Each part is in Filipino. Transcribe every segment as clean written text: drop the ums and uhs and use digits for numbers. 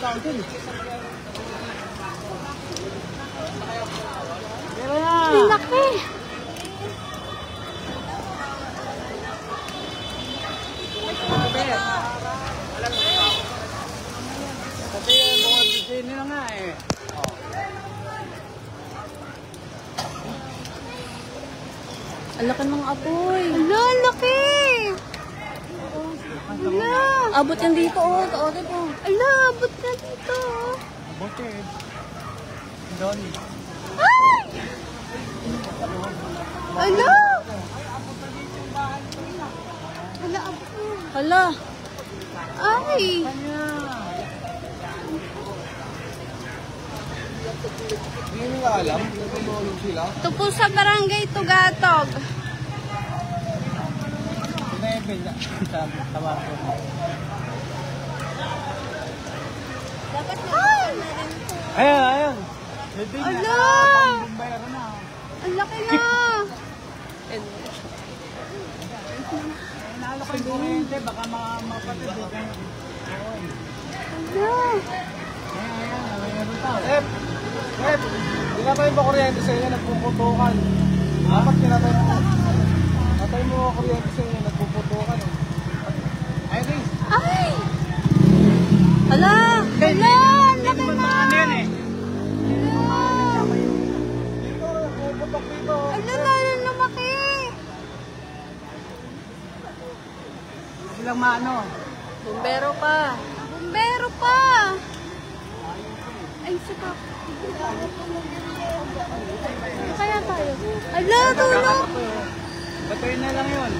Ang laki. Kasi mga pisini na nga eh. Ang laki ng apoy. Ala, ang laki. Ala. Abot yan dito, oh. Taote po. Ala, abot na dito, oh. Abot eh. Doon. Ay! Ala! Ala, abot na. Ala. Ay! Hindi nyo alam? Natulog sila? Ito po sa barangay Tugatog. Pinayabin na. Tawag ko. Ay! Ayan, ayan. Ala! Pambumbero na. Ang laki na! Nalo kayo kuryente, baka mapatid. Ala! Ayan, mayroon pa. Hindi na tayo ba kuryente sa inyo, nagpuputukan. Dapat kinatay mo. Natay mo kuryente sa inyo, nagpuputukan. Ay, Riz. Ay! Ala! Ala! Ang laki na! Ano yan eh? Ala! Dito, puputok dito. Ala na! Lumaki! Silang maano. Bumbero pa! Bumbero pa! Ay, saka. Kaya tayo. Ala! Tulong! Batuin na lang yun.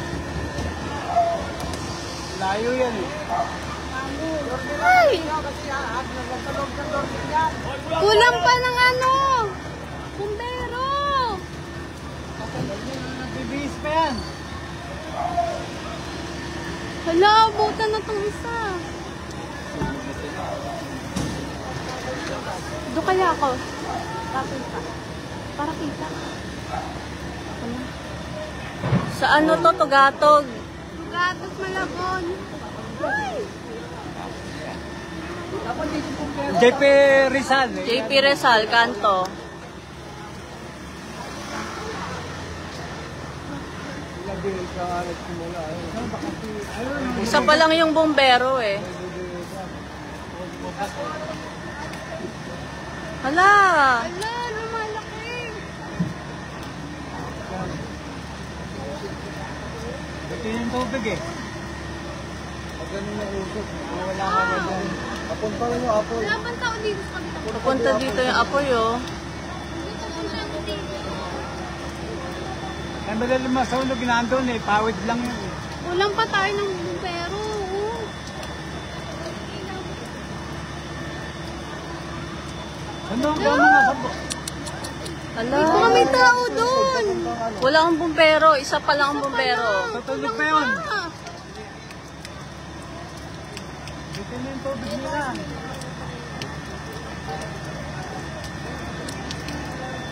Layo yan eh. Ay! Kulang pa ng ano! Bumbero! Nagbibihis pa yan. Hala, abutan na itong isa. Doon kaya ako. Para kita. Sa ano to, Tugatog? Tugatog, Malabon. JP Rizal. JP Rizal, kanto. Isa pa lang yung bumbero eh. Hala! Hala, lumalaki! Ito yung tubig eh. Pag ganun na usok, wala ka na dyan. Papunta rin yung apoy. Wala bang tao dito sa kabila? Pupunta dito yung apoy oh. Kaya madali masunog nandun eh, pawid lang yun eh. Kulang pa tayo ng bumbero. Oh. Ano ang gano'n nga sa... Hala. Hindi pa may tao doon. Wala akong bumbero. Isa pa lang ang bumbero. Tutulog pa yun. Dito na yung tubig nila.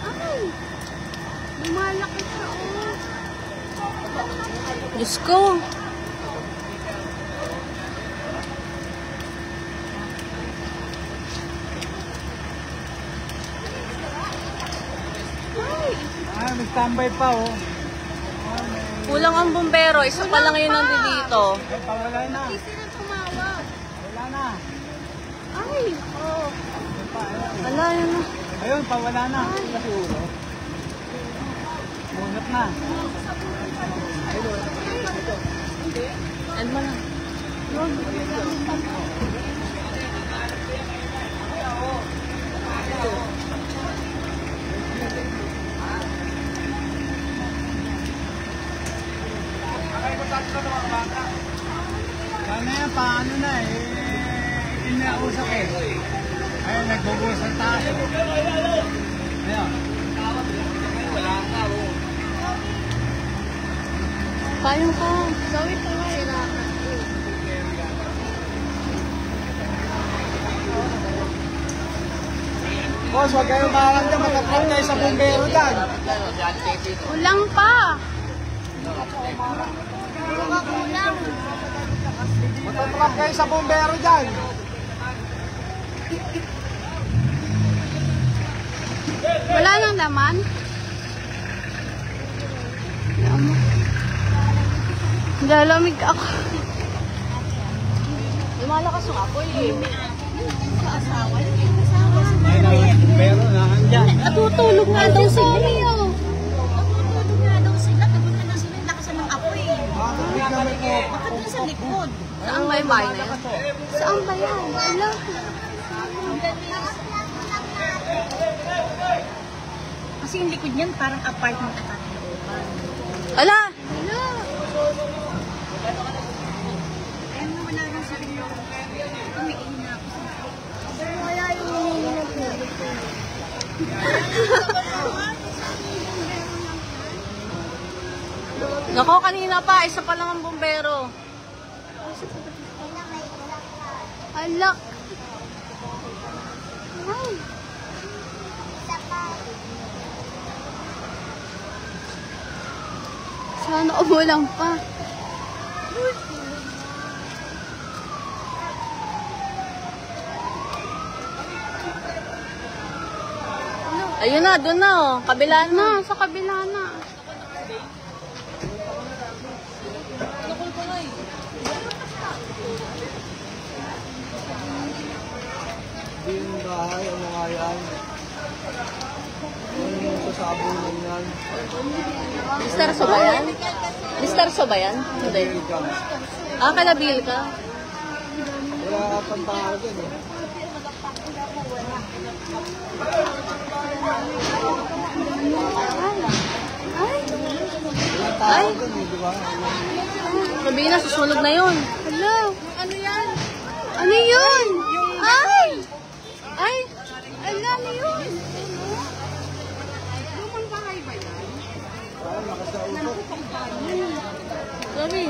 Ay! Lumalaki siya oh. Diyos ko. Ay, may standby pa oh. Kulang ang bumbero. Isa pa lang yun nandito dito. Ay, pawala na. Hindi sila tumawag. Wala na. Ay! Oh. Wala yun na. Ayun, pawala na. Munot na. Ano mo na? Paano yan? Paano na eh? Inausap eh. Ayun, nagbubuhos ng taas. Ayun. Wala ka oh. Payong ka. Sorry po. Sila. Boss, huwag kayong malang dyan. Matatrap kayo sa bumbero dyan. Kulang pa. Matatrap kayo sa bumbero dyan. Wala nang laman? Lalamig ako. Lumalakas yung apoy eh. Pero naandyan. Natutulog nga daw sila. Natutulog nga daw sila. Tapos na sila yung lakasan ng apoy. Kami ko. Bakit na sa likod? Saan ba yung bahay na yan? Saan ba yan? Wala. Kasi yung likod niyan parang apartment at looban. Ala! Wala. Ayun na wala rin sa rin yung tumiin na ako sa Wala yung hinihingi na tubig. Nako, kanina pa, isa pa lang ang bumbero. Alak. Ay. Sana umulang pa. Ayun na, doon na oh. Kabila na. Sa kabila na. Hindi yung bahay, ano nga yan? Ano yung sasabunan yan? Mr. Sobayan? Mr. Sobayan? Hindi. Ah, kalabil ka? Wala pang tao dyan eh. Wala tao dyan eh, di ba? Sabihin na, susunod na yun. Hello. Ano yan? Ano yun? Ay! Ay! Ano yun? Lumang bahay ba yan? Parang nakasautot. Sabi.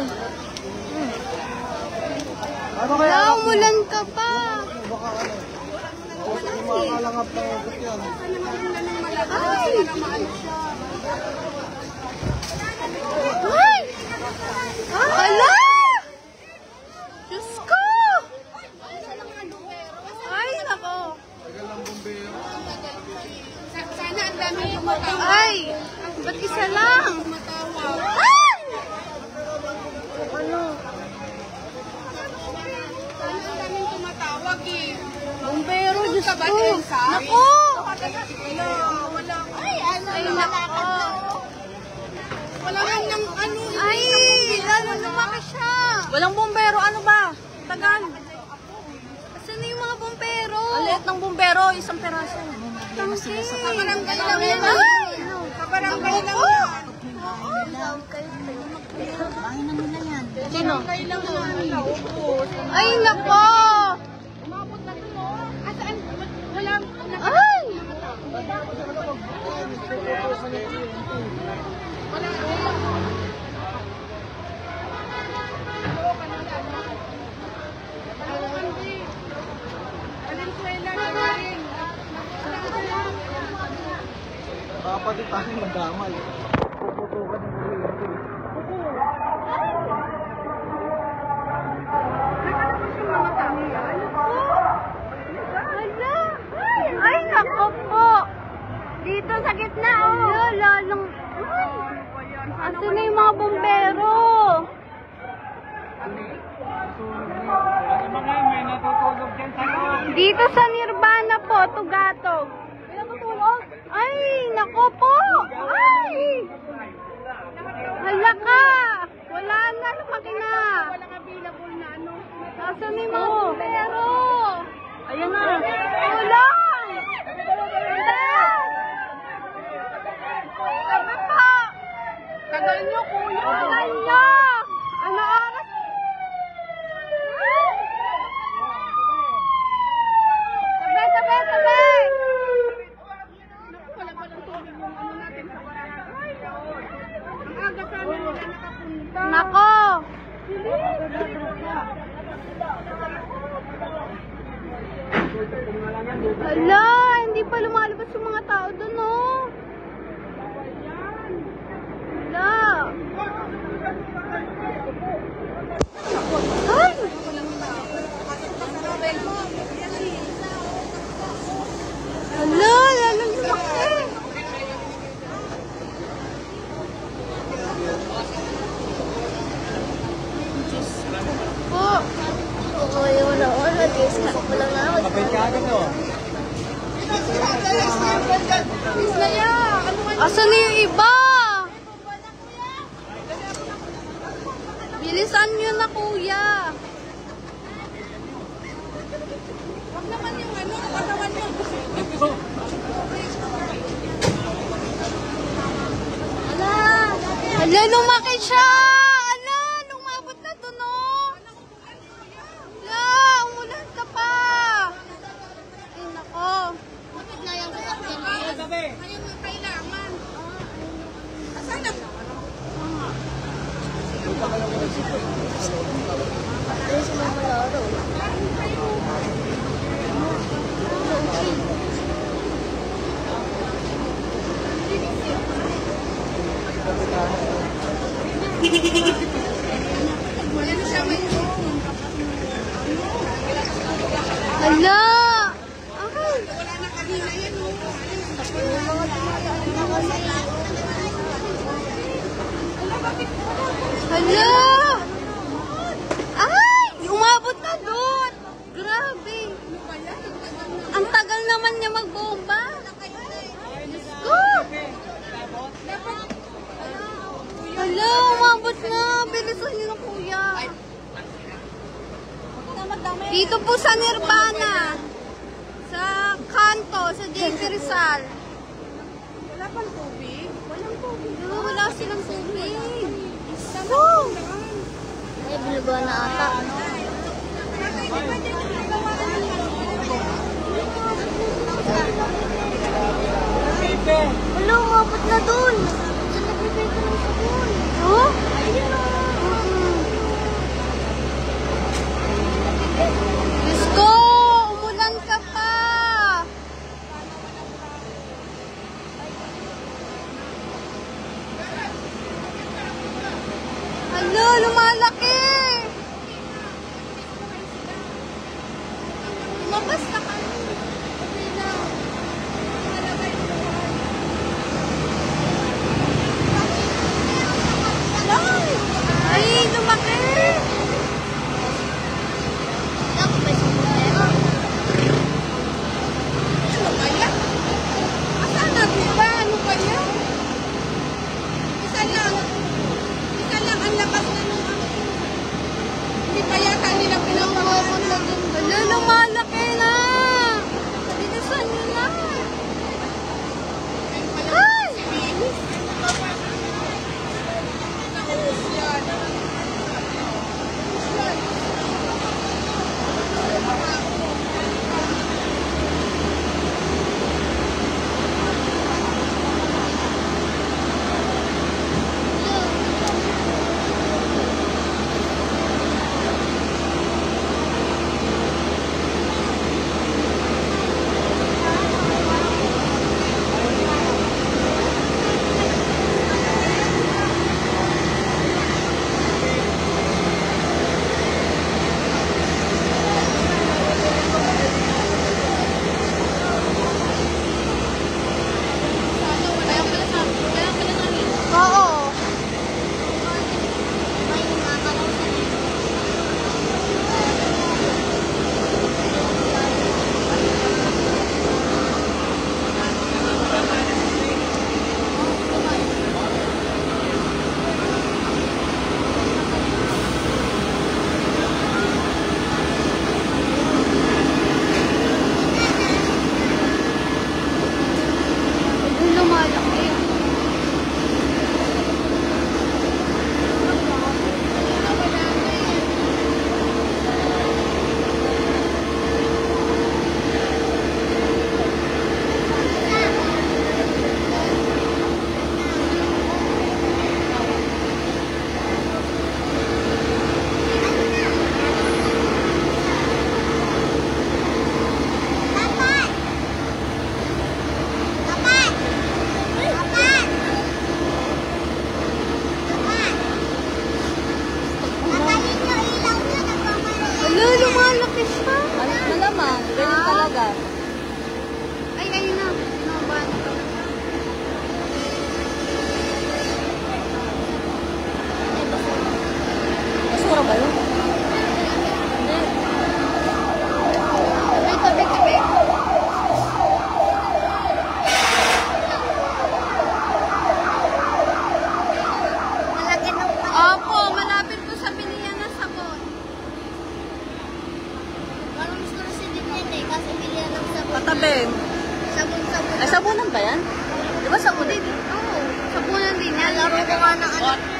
Ano kaya? Wala, umulan ka pa. Baka ano? Yung mga kalangap na utot yan. Ay! Ay! Ala! Diyos ko! Ay, nako. Tagal ng bumbero. Sana ang dami tumatawa. Ay! Ba't isa lang? Ay! Ano? Sana ang daming tumatawag eh. Bumbero, Diyos ko. Nako! Wala. Ay, ano? Ay, nako. Wala lang ng ano. Ay, lalo lumaki siya. Walang bumbero, ano ba? Tagal. Asan na yung mga bumbero? Ang liit ng bumbero, isang peraso. Tangke. Kabarangay lang yan. Kabarangay lang yan. bahay na nila yan. Sino? Ay, nako. Ay! Dapat di tayo magdamal. Puputukan yung kuryente. Hala! Ay, nako po! Dito sa gitna, oh! Hala, lalong... Ay! Asan na yung mga bumbero? Dito sa Nirvana po, Tugatog. Ay, nako po! Ay! Hala ka! Wala na, lumaki na! Walang available na ano. Asan na yung mga bumbero? Ayan na. Tulong! Sabi po! Tagal nyo, kuya! Tagal nyo! Ano oras? Tabi, tabi, tabi! Wala pa lang tubig yung ano natin sa barangay. Ang aga pa nila nakapunta. Nako! Hala, hindi pa lumalabas yung mga tao doon, oh. Hala. Ay! Hala, lalong lumaki. Kapit ka agad o. Asan na yung iba? Bilisan nyo na, kuya. Huwag naman yung ano, katawan nyo. Ala, lumaki siya! Ala, lumabot na to, no? Ala, umulan ka pa! Ay, nako. Bakit na yung sasakyan mo? Ngayon na kailangan. Asan na? Wala na siya may Ala! wala na kanina yan. Hala! Ay! Umabot na doon! Grabe! Ang tagal naman niya magbomba! Diyos ko! Hala! Umabot na! Bilisan niyo na, kuya! Dito po sa Nirvana! Sa kanto, sa JC Rizal. Wala pang tubig? Walang tubig. Wala silang tubig. Oh! Ay, binuga na ata. Wala, umabot na dun. Saan nagbibigay ka ng sabon? Oh? Diyos ko! Umulan ka pa! Hala, lumalaki! Lumabas na kami. Okay na. Ay, lumaki! Ano ba yan? Asan na, diba? Ano ba yan? Isa lang ang lakas na nung ano. Hindi pa yata nila pinapangalan na. Hala, lumalaki na! Bilisan nyo na! Ay! ng anak